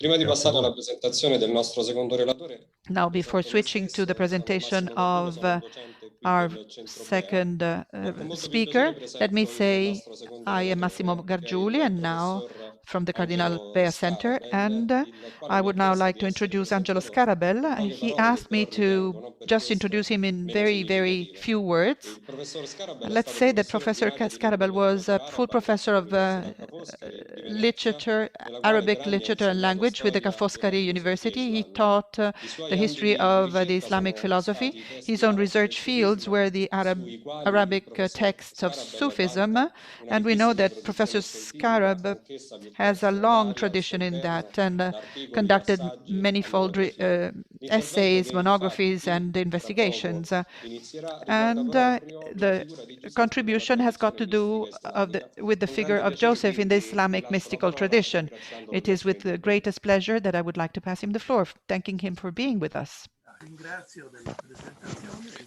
Prima di Grazie a passare alla voi. presentazione del nostro secondo relatore, Now, before presento me switching to the stesso, sono presentation Massimo Gargiulo, of sono un docente qui our del Centro Bea second e con molto più speaker, piacere let me presento il say nostro secondo I am Massimo relatore, che è Gargiuli, il and now professor from the Cardinal Angelo Bea Center, and Scarabel, il quale I mi ha would now chiesto like di to essere introduce Angelo presentato in Scarabel. poche He parole, asked che però me ritengo to non per just introduce questo him in meno very, very significative. few words. Il professor Scarabel è Let's stato say that professore Professor ordinario di lingua Scarabel e was a letteratura full araba professor of all'Università Ca' Foscari di Venezia, literature, nella quale per Arabic anni ha literature and insegnato language with the Ca' storia della Foscari filosofia University. He islamica. taught I suoi the history ambiti di of the ricerca Islamic sono philosophy. stati i testi His own arabici del research fields were sufismo, the sui quali il Arabic professor texts of Scarabel Sufism, vanta una and we know ricchissima that Professor produzione scientifica, Scarab anch'essa has a piuttosto long varia al suo tradition in interno, that and da articoli, conducted assaggi a manifold monografie. L'intervento essays, che monographies, infatti and tra poco investigations. inizierà riguarda And proprio la the figura di Gesù nella contribution has got tradizione to do mistica islamica. with the Con figure grande of piacere Joseph in the quindi gli Islamic lascio la mystical parola tradition. ringraziandolo It del is suo with the intervento. greatest pleasure that I would like to pass him the floor, thanking him for being with us.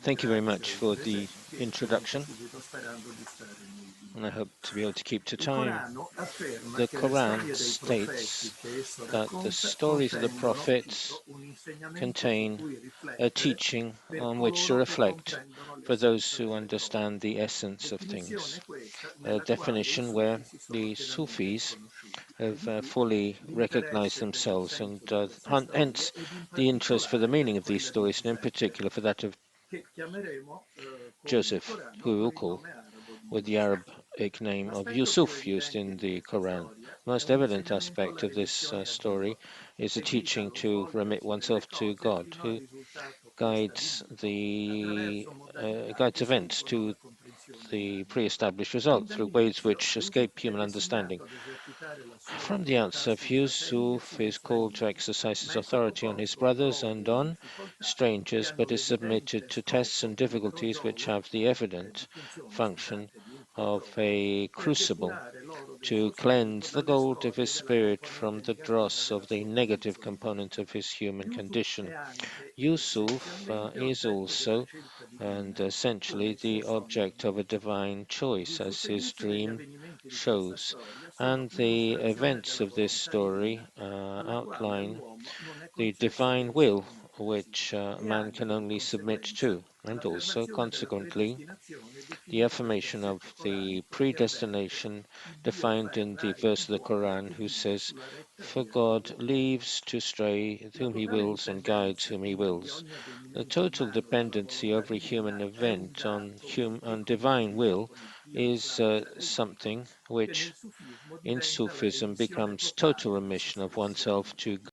Thank you very much for the introduction, and I hope to be able to keep to time. The Quran states that the stories of the prophets contain a teaching on which to reflect for those who understand the essence of things. A definition where the Sufis have fully recognized themselves, and hence the interest for the meaning of these stories, and in particular for that of Joseph, who we will call with the Arabic name of Yusuf used in the Quran. The most evident aspect of this story is the teaching to remit oneself to God, who guides events to the pre-established result through ways which escape human understanding. From the outset, Yusuf is called to exercise his authority on his brothers and on strangers, but is submitted to tests and difficulties which have the evident function of a crucible to cleanse the gold of his spirit from the dross of the negative component of his human condition. Yusuf is also and essentially the object of a divine choice, as his dream shows. And the events of this story outline the divine will which man can only submit to, and also, consequently, the affirmation of the predestination defined in the verse of the Quran, who says, "For God leaves to stray whom He wills and guides whom He wills." The total dependency of every human event on divine will is something which in Sufism becomes total remission of oneself to God.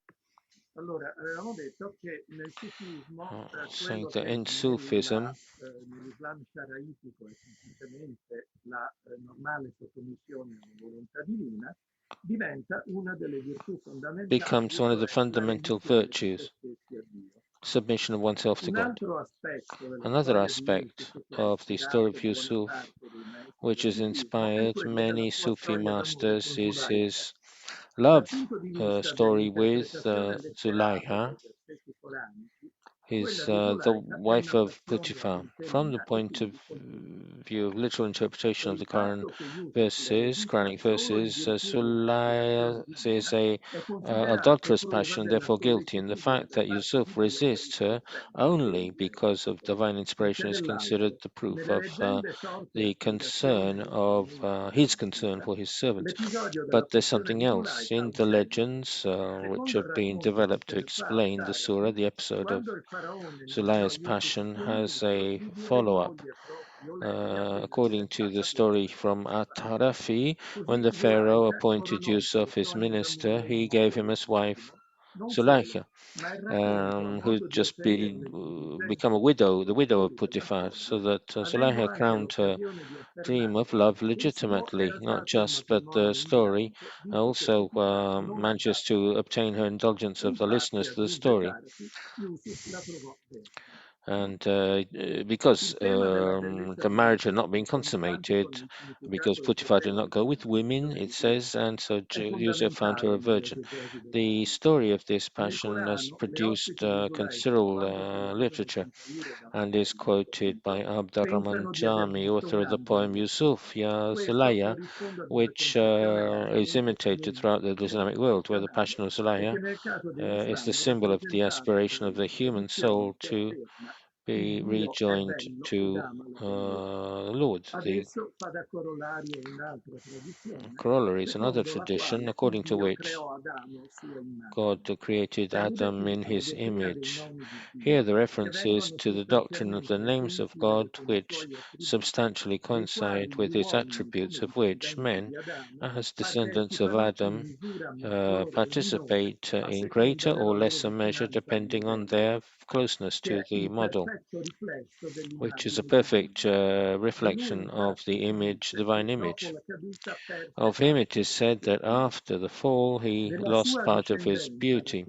Saying that in Sufism, becomes one of the fundamental virtues, submission of oneself to God. Another aspect of the story of Yusuf, which has inspired many Sufi masters, is his love story with Zulaiha, the wife of Potiphar. From the point of view of literal interpretation of the Quranic verses, Sulaiha is a adulterous passion, therefore guilty, and the fact that Yusuf resists her only because of divine inspiration is considered the proof of the concern of his concern for his servants. But there's something else in the legends which have been developed to explain the surah. The episode of Zulaiha's passion has a follow-up. According to the story from At-Tarafi, when the Pharaoh appointed Yusuf his minister, he gave him as wife Zulaiha, who'd just become a widow, the widow of Potiphar, so that Zulaiha crowned her dream of love legitimately, not just, but the story also manages to obtain her indulgence of the listeners to the story. And because the marriage had not been consummated, because Potiphar did not go with women, it says, and so Joseph found her a virgin. The story of this passion has produced considerable literature and is quoted by Abdurrahman Jami, author of the poem Yusuf Ya Zulaya, which is imitated throughout the Islamic world, where the passion of Zulaya is the symbol of the aspiration of the human soul to be rejoined to the Lord. The corollary is another tradition according to which God created Adam in his image. Here the reference is to the doctrine of the names of God, which substantially coincide with his attributes, of which men, as descendants of Adam, participate in greater or lesser measure depending on their closeness to the model, which is a perfect reflection of the image, divine image. Of him it is said that after the fall he lost part of his beauty.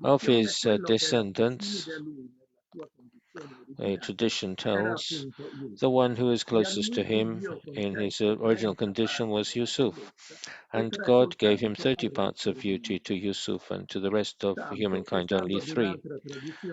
Of his descendants, a tradition tells, the one who is closest to him in his original condition was Yusuf, and God gave him 30 parts of beauty to Yusuf, and to the rest of humankind only 3.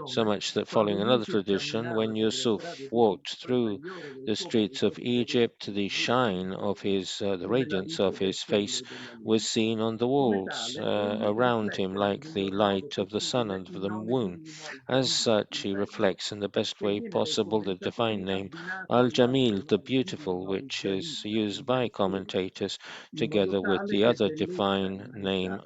So much that following another tradition, when Yusuf walked through the streets of Egypt, the shine of the radiance of his face was seen on the walls around him like the light of the sun and of the moon. As such, he reflects in the best way possible the divine name Al-Jamil, the beautiful, which is used by commentators together with the other divine name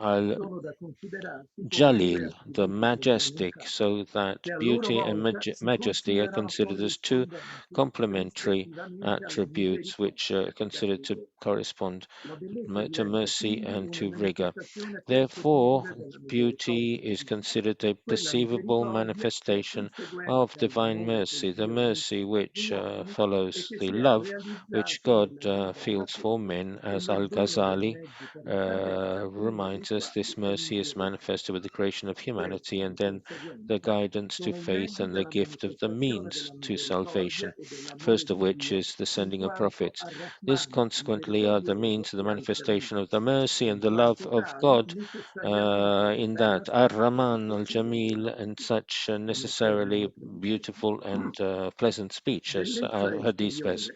Jalil, the majestic, so that beauty and majesty are considered as two complementary attributes which are considered to correspond to mercy and to rigor. Therefore, beauty is considered a perceivable manifestation of divine mercy, the mercy which follows the love which God feels for men, as Al Ghazali reminds us. This mercy is manifested with the creation of humanity and then the guidance to faith and the gift of the means to salvation, first of which is the sending of prophets. This consequently are the means of the manifestation of the mercy and the love of God, in that Ar-Rahman al-Jamil and such necessarily beautiful and pleasant speech as Hadith says.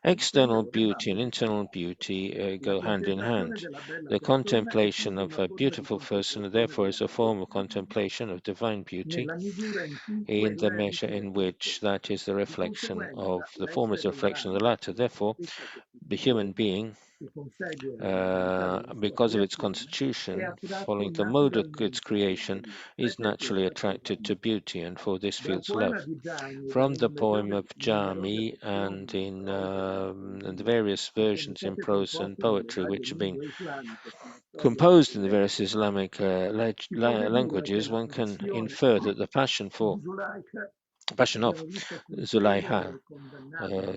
External beauty and internal beauty go hand in hand. The contemplation of a beautiful person, therefore, is a form of contemplation of divine beauty in the measure in which that is the reflection of the former is a reflection of the latter. Therefore, the human being, because of its constitution, following the mode of its creation, is naturally attracted to beauty, and for this feels love. From the poem of Jami and in the various versions in prose and poetry which have been composed in the various Islamic languages, one can infer that the passion of Zulayha, uh,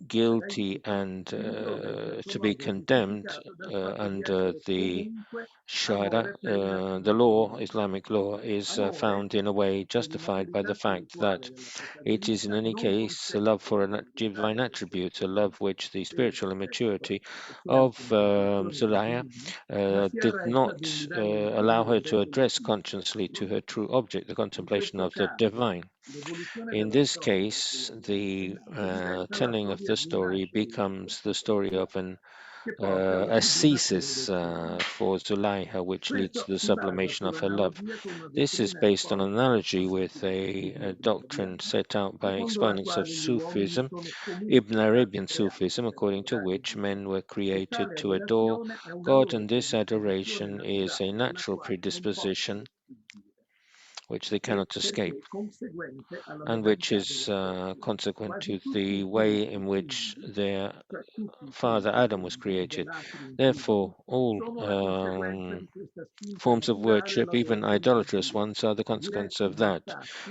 guilty and to be condemned under the Sharia, the law, Islamic law, is found in a way justified by the fact that it is in any case a love for a divine attribute, a love which the spiritual immaturity of Zulayha did not allow her to address consciously to her true object, the contemplation of the divine. In this case, the telling of the story becomes the story of an ascesis for Zulayha, which leads to the sublimation of her love. This is based on analogy with a doctrine set out by exponents of Sufism, Ibn Arabian Sufism, according to which men were created to adore God, and this adoration is a natural predisposition which they cannot escape, and which is consequent to the way in which their father Adam was created. Therefore, all forms of worship, even idolatrous ones, are the consequence of that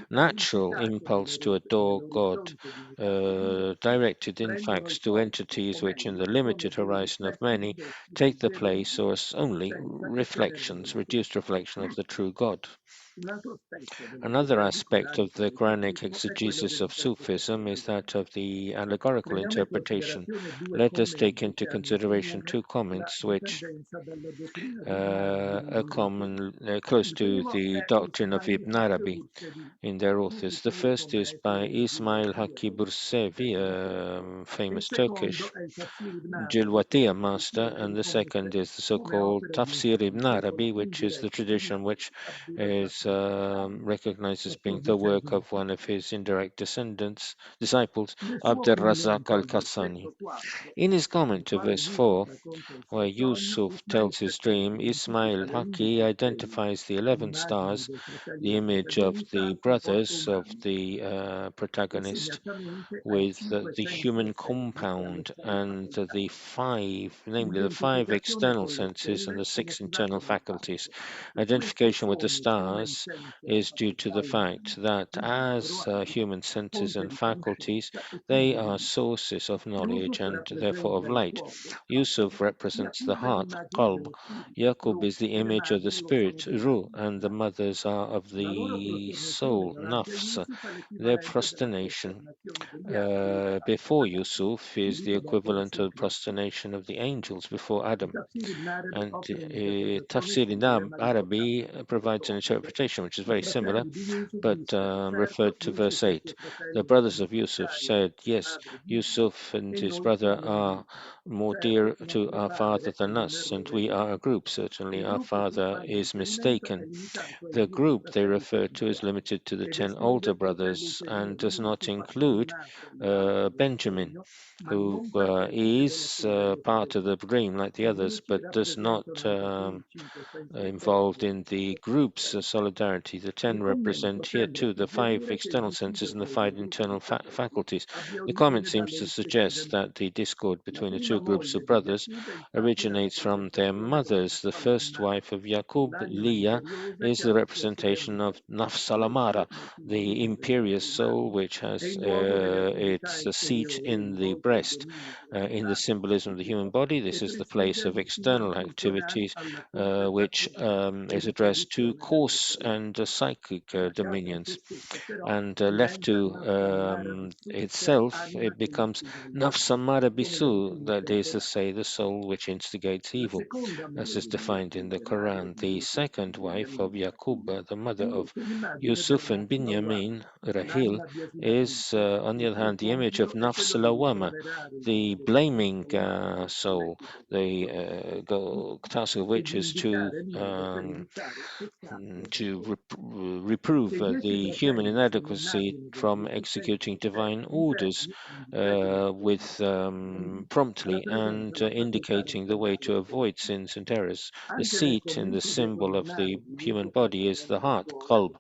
natural impulse to adore God, directed in fact to entities which, in the limited horizon of many, take the place or as only reflections, reduced reflection of the true God. Another aspect of the Quranic exegesis of Sufism is that of the allegorical interpretation. Let us take into consideration two comments which are common, close to the doctrine of Ibn Arabi in their authors. The first is by Ismail Haki Bursevi, a famous Turkish Jilwatiya master, and the second is the so-called Tafsir Ibn Arabi, which is the tradition which is recognized as being the work of one of his indirect disciples, Abd al-Razzaq al-Qassani. In his comment to verse 4, where Yusuf tells his dream, Ismail Haki identifies the 11 stars, the image of the brothers of the protagonist, with the human compound and the five, namely the five external senses and the six internal faculties. Identification with the stars is due to the fact that as human senses and faculties, they are sources of knowledge and therefore of light. Yusuf represents the heart, qalb. Yaqub is the image of the spirit, ruh, and the mothers are of the soul, nafs. Their prosternation before Yusuf is the equivalent of prosternation of the angels before Adam. And Tafsir in Arabi provides an interpretation which is very similar, but referred to verse 8. The brothers of Yusuf said, yes, Yusuf and his brother are more dear to our father than us, and we are a group. Certainly, our father is mistaken. The group they refer to is limited to the 10 older brothers and does not include Benjamin, who is part of the dream like the others, but does not involved in the group's solidarity. The 10 represent here too the five external senses and the five internal faculties. The comment seems to suggest that the discord between the two groups of brothers originates from their mothers. The first wife of Yaqub, Leah, is the representation of Nafs al-Amara, the imperious soul which has its seat in the breast. In the symbolism of the human body, this is the place of external activities, which is addressed to coarse and psychic dominions. And left to itself, it becomes nafsamara bisu, that is to say, the soul which instigates evil, as is defined in the Quran. The second wife of Yaqub, the mother of Yusuf and Binyamin, Rahil, is, on the other hand, the image of nafs lawama, the blaming soul, the task of which is to reprove the human inadequacy from executing divine orders with promptly and indicating the way to avoid sins and errors. The seat in the symbol of the human body is the heart, qalb.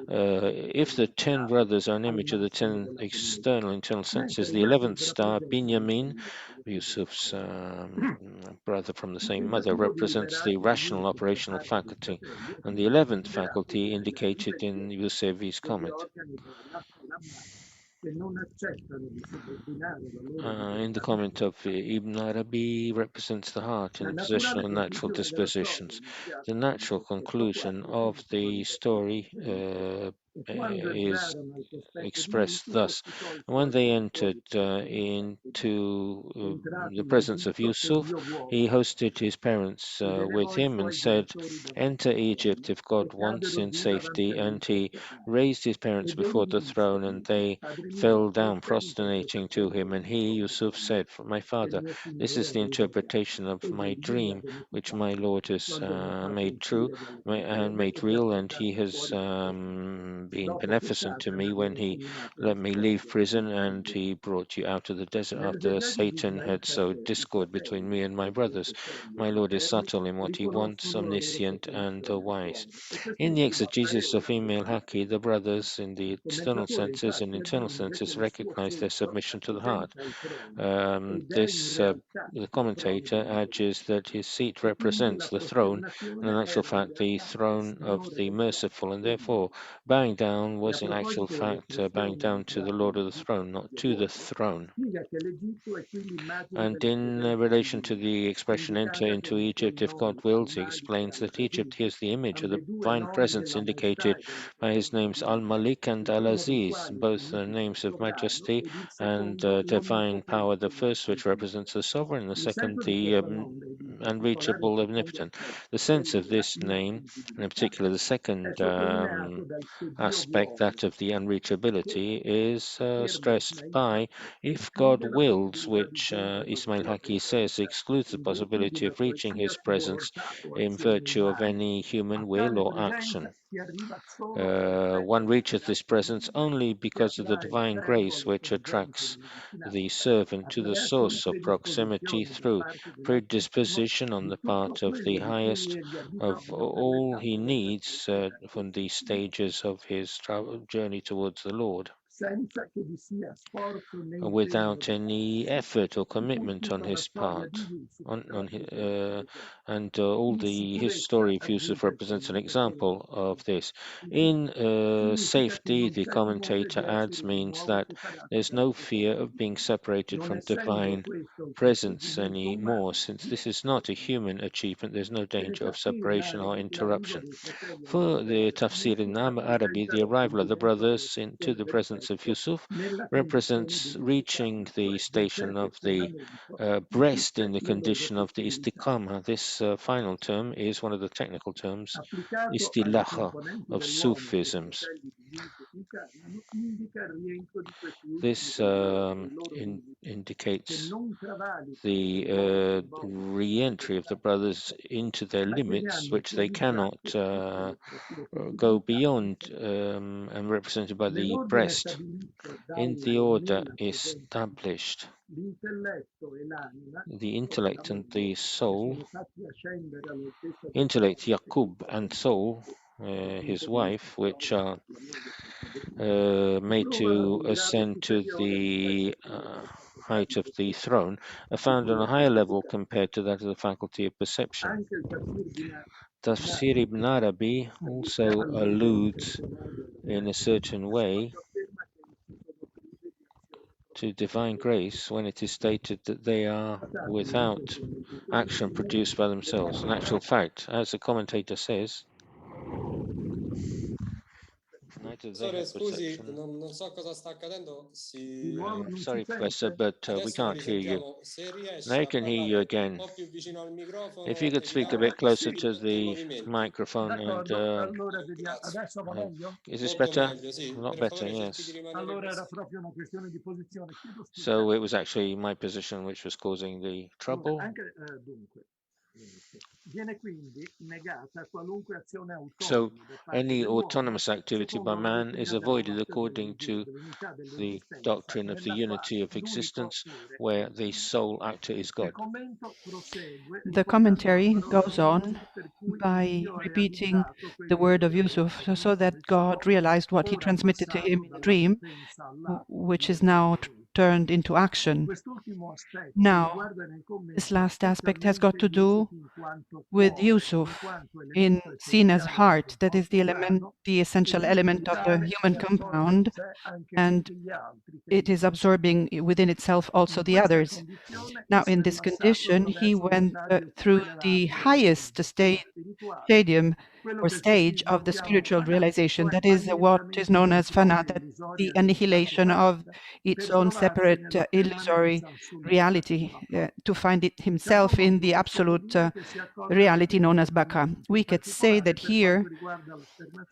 If the 10 brothers are an image of the 10 external internal senses, the 11th star, Binyamin, Yusuf's brother from the same mother, represents the rational operational faculty, and the 11th faculty indicated in Yusefi's comment. In the comment of Ibn Arabi represents the heart in the possession of natural dispositions. The natural conclusion of the story is expressed thus. When they entered into the presence of Yusuf, he hosted his parents with him and said, enter Egypt if God wants in safety. And he raised his parents before the throne, and they fell down prostrating to him. And he, Yusuf, said, my father, this is the interpretation of my dream, which my Lord has made true and made real, and he has been beneficent to me when he let me leave prison, and he brought you out of the desert after Satan had sowed discord between me and my brothers. My Lord is subtle in what he wants, omniscient and wise. In the exegesis of female Haki, the brothers in the external senses and internal senses recognize their submission to the heart. The commentator argues that his seat represents the throne, and in actual fact the throne of the merciful, and therefore, by bowing down was in actual fact bowing down to the Lord of the throne, not to the throne. And in relation to the expression enter into Egypt if God wills, he explains that Egypt here is the image of the divine presence indicated by his names Al-Malik and Al-Aziz, both names of majesty and divine power. The first, which represents the sovereign, the second, the unreachable, omnipotent. The sense of this name, and in particular the second aspect, that of the unreachability, is stressed by if God wills, which Ismail Haki says excludes the possibility of reaching his presence in virtue of any human will or action. One reaches this presence only because of the divine grace which attracts the servant to the source of proximity through predisposition on the part of the highest of all he needs from the stages of his journey towards the Lord, without any effort or commitment on his part. All his story of Yusuf represents an example of this. In safety, the commentator adds, means that there's no fear of being separated from divine presence anymore. Since this is not a human achievement, there's no danger of separation or interruption. For the Tafsir in Arabic, the arrival of the brothers into the presence of Yusuf represents reaching the station of the breast in the condition of the istiqamah. This final term is one of the technical terms, istilaha, of Sufisms. This indicates the re-entry of the brothers into their limits, which they cannot go beyond, and represented by the breast, in the order established. The intellect and the soul, intellect, Yaqub, and soul, his wife, which are made to ascend to the height of the throne, are found on a higher level compared to that of the faculty of perception. Tafsir ibn Arabi also alludes in a certain way to divine grace when it is stated that they are without action produced by themselves. In actual fact, as the commentator says, neither they have perception. Non so cosa sta accadendo. Sorry, Professor, but we can't hear you. Now I can hear you again. If you could speak a bit closer to the microphone and is this better? A lot better, yes. So it was actually my position which was causing the trouble. So any autonomous activity by man is avoided according to the doctrine of the unity of existence, where the sole actor is God. The commentary goes on by repeating the word of Yusuf, so that God realized what he transmitted to him in a dream, which is now turned into action. Now, this last aspect has got to do with Yusuf, seen as heart, that is the essential element of the human compound, and it is absorbing within itself also the others. Now, in this condition, he went through the highest stadium or stage of the spiritual realization. That is what is known as fana, that the annihilation of its own separate illusory reality, to find it himself in the absolute reality known as Baka. We could say that here,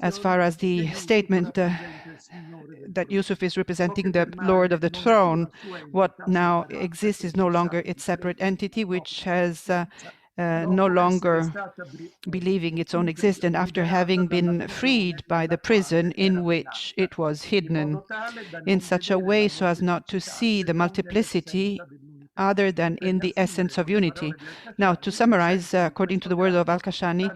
as far as the statement that Yusuf is representing the Lord of the throne, what now exists is no longer its separate entity, which has no longer believing its own existence after having been freed by the prison in which it was hidden in such a way so as not to see the multiplicity other than in the essence of unity. Now, to summarize, according to the word of Al-Kashani,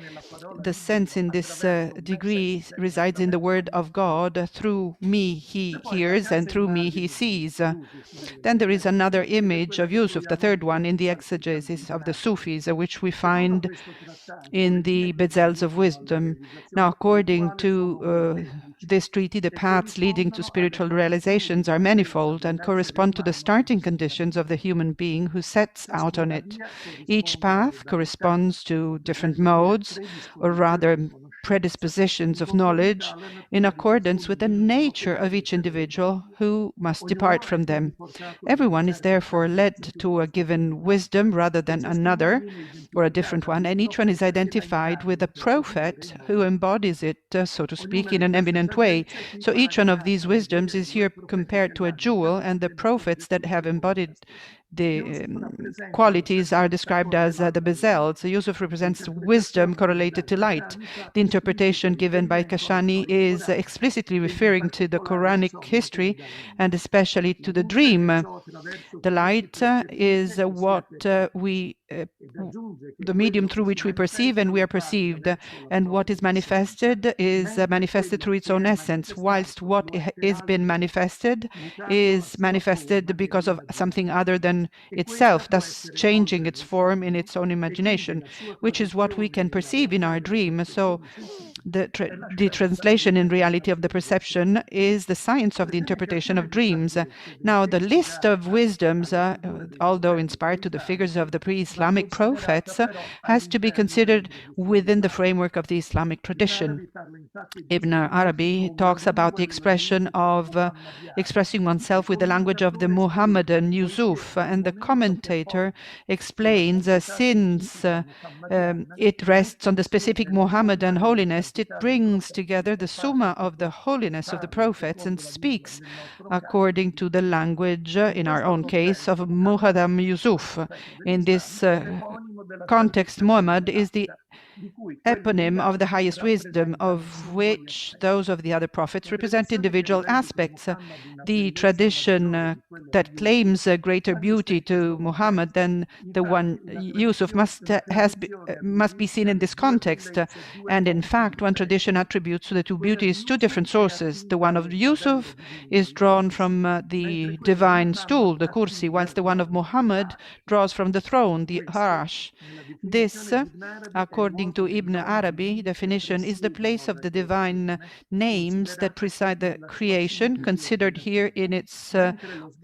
the sense in this degree resides in the word of God. Through me he hears, and through me he sees. Then there is another image of Yusuf, the third one, in the exegesis of the Sufis, which we find in the Bezels of Wisdom. Now, according to this treaty, the paths leading to spiritual realizations are manifold and correspond to the starting conditions of the human being who sets out on it. Each path corresponds to different modes, or rather predispositions of knowledge, in accordance with the nature of each individual who must depart from them. Everyone is therefore led to a given wisdom rather than another, or a different one, and each one is identified with a prophet who embodies it, so to speak, in an eminent way. So each one of these wisdoms is here compared to a jewel, and the prophets that have embodied the qualities are described as the bezels. So Yusuf represents wisdom correlated to light. The interpretation given by Kashani is explicitly referring to the Quranic history and especially to the dream. The light is what the medium through which we perceive and we are perceived, and what is manifested is manifested through its own essence, whilst what is been manifested is manifested because of something other than itself, thus changing its form in its own imagination, which is what we can perceive in our dream. So the translation in reality of the perception is the science of the interpretation of dreams. Now, the list of wisdoms, although inspired to the figures of the pre-Islamic prophets, has to be considered within the framework of the Islamic tradition. Ibn Arabi talks about the expression of expressing oneself with the language of the Muhammadan Yusuf, and the commentator explains since it rests on the specific Muhammadan holiness, it brings together the summa of the holiness of the prophets and speaks according to the language, in our own case, of Muhammad Yusuf. In this context, Muhammad is the eponym of the highest wisdom, of which those of the other prophets represent individual aspects. The tradition that claims greater beauty to Muhammad than the one Yusuf must be seen in this context. And in fact, one tradition attributes to the two beauties two different sources. The one of Yusuf is drawn from the divine stool, the kursi, whilst the one of Muhammad draws from the throne, the arash. This, according to Ibn Arabi definition, is the place of the divine names that preside the creation, considered here in its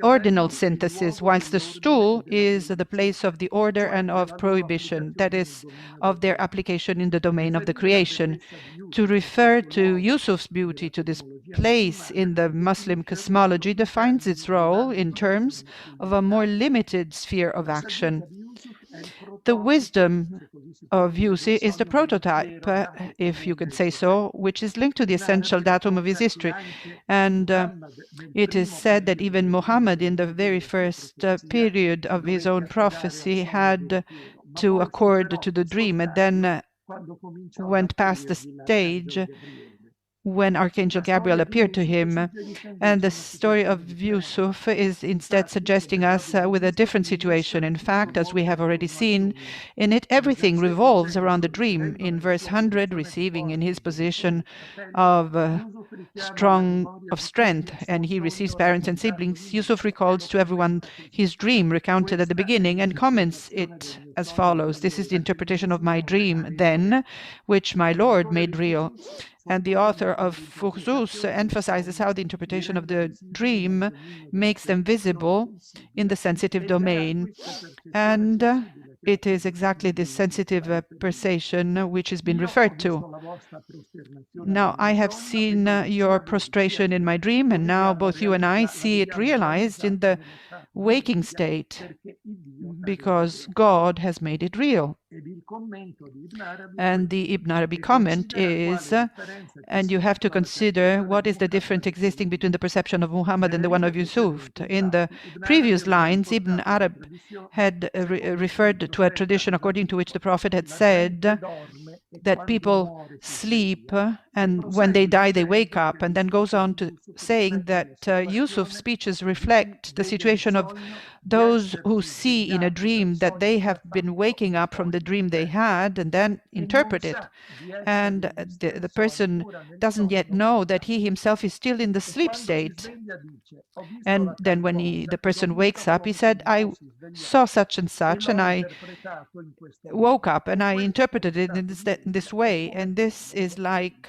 ordinal synthesis, whilst the stool is the place of the order and of prohibition, that is, of their application in the domain of the creation. To refer to Yusuf's beauty to this place in the Muslim cosmology defines its role in terms of a more limited sphere of action. The wisdom of Yusuf is the prototype, if you can say so, which is linked to the essential datum of his history. And it is said that even Muhammad, in the very first period of his own prophecy, had to accord to the dream and then went past the stage when Archangel Gabriel appeared to him. And the story of Yusuf is instead suggesting us with a different situation. In fact, as we have already seen, in it everything revolves around the dream. In verse 100, receiving in his position of strength, and he receives parents and siblings, Yusuf recalls to everyone his dream recounted at the beginning and comments it as follows: "This is the interpretation of my dream then, which my Lord made real." And the author of Fuchsus emphasizes how the interpretation of the dream makes them visible in the sensitive domain. And it is exactly this sensitive perception which has been referred to. Now, I have seen your prostration in my dream, and now both you and I see it realized in the waking state, because God has made it real. And the Ibn Arabi comment is, and you have to consider what is the difference existing between the perception of Muhammad and the one of Yusuf. In the previous lines, Ibn Arabi had referred to a tradition according to which the Prophet had said that people sleep and when they die they wake up, and then goes on to saying that Yusuf's speeches reflect the situation of those who see in a dream that they have been waking up from the dream they had and then interpret it. And the person doesn't yet know that he himself is still in the sleep state. And then when the person wakes up, he said, I saw such and such, and I woke up and I interpreted it in this way. And this is like,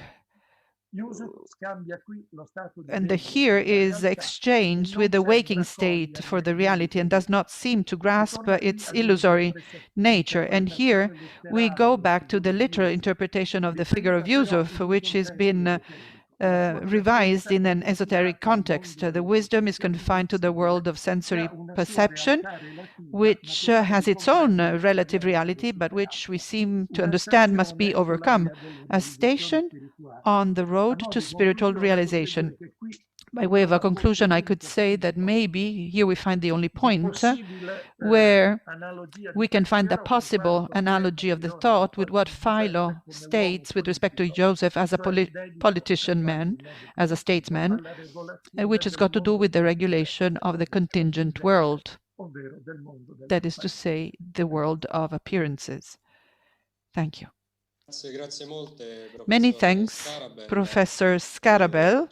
and the here is exchanged with the waking state for the reality and does not seem to grasp its illusory nature. And here we go back to the literal interpretation of the figure of Yusuf, which has been revised in an esoteric context. The wisdom is confined to the world of sensory perception, which has its own relative reality, but which we seem to understand must be overcome, a station on the road to spiritual realization. By way of a conclusion, I could say that maybe here we find the only point where we can find the possible analogy of the thought with what Philo states with respect to Joseph as a politician man, as a statesman, which has got to do with the regulation of the contingent world. That is to say, the world of appearances. Thank you. Many thanks, Professor Scarabel.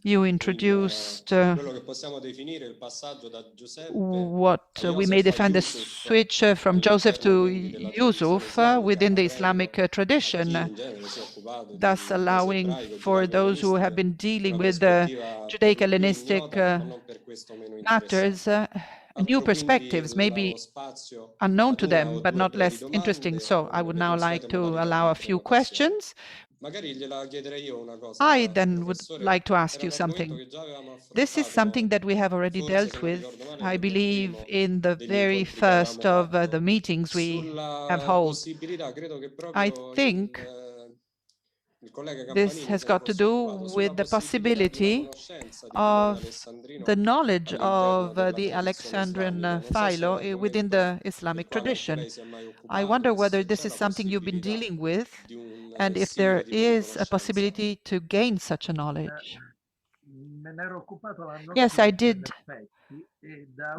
You introduced what we may define the switch from Joseph to Yusuf within the Islamic tradition, thus allowing for those who have been dealing with the Judaic-Hellenistic matters new perspectives, maybe unknown to them, but not less interesting. So I would now like to allow a few questions. I then would like to ask you something. This is something that we have already dealt with, I believe, in the very first of the meetings we have held. I think this has got to do with the possibility of the knowledge of the Alexandrian Philo within the Islamic tradition. I wonder whether this is something you've been dealing with and if there is a possibility to gain such a knowledge. Yes, I did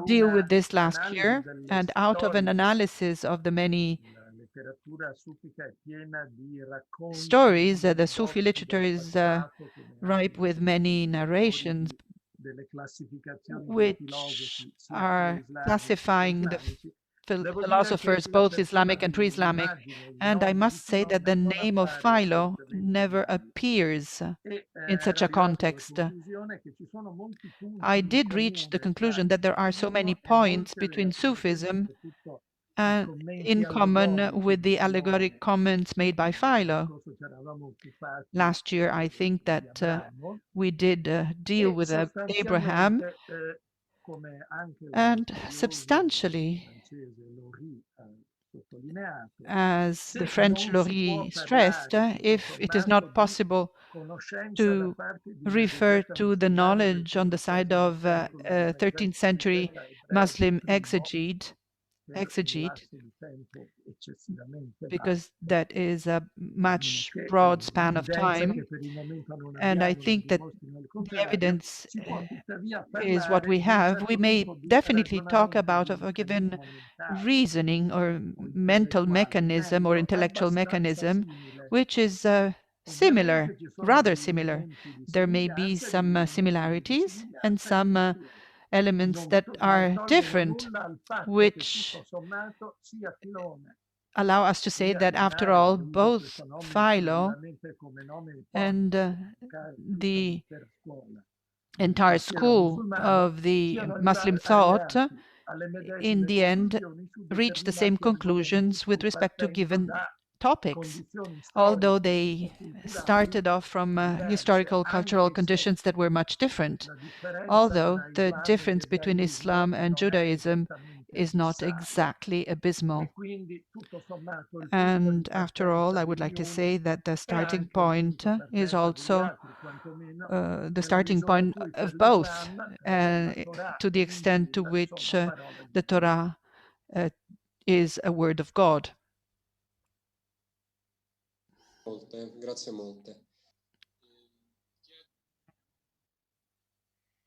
deal with this last year, and out of an analysis of the many stories, the Sufi literature is ripe with many narrations which are classifying the philosophers, both Islamic and pre-Islamic, and I must say that the name of Philo never appears in such a context. I did reach the conclusion that there are so many points between Sufism in common with the allegoric comments made by Philo. Last year, I think that we did deal with Abraham, and substantially, as the French Laurie stressed, if it is not possible to refer to the knowledge on the side of 13th century Muslim exegete, because that is a much broad span of time. And I think that the evidence is what we have. We may definitely talk about a given reasoning or mental mechanism or intellectual mechanism, which is similar, rather similar. There may be some similarities and some elements that are different, which allow us to say that, after all, both Philo and the entire school of the Muslim thought, in the end, reach the same conclusions with respect to given topics, although they started off from historical cultural conditions that were much different. Although the difference between Islam and Judaism is not exactly abysmal. And after all, I would like to say that the starting point is also the starting point of both, to the extent to which the Torah is a word of God. Grazie molte.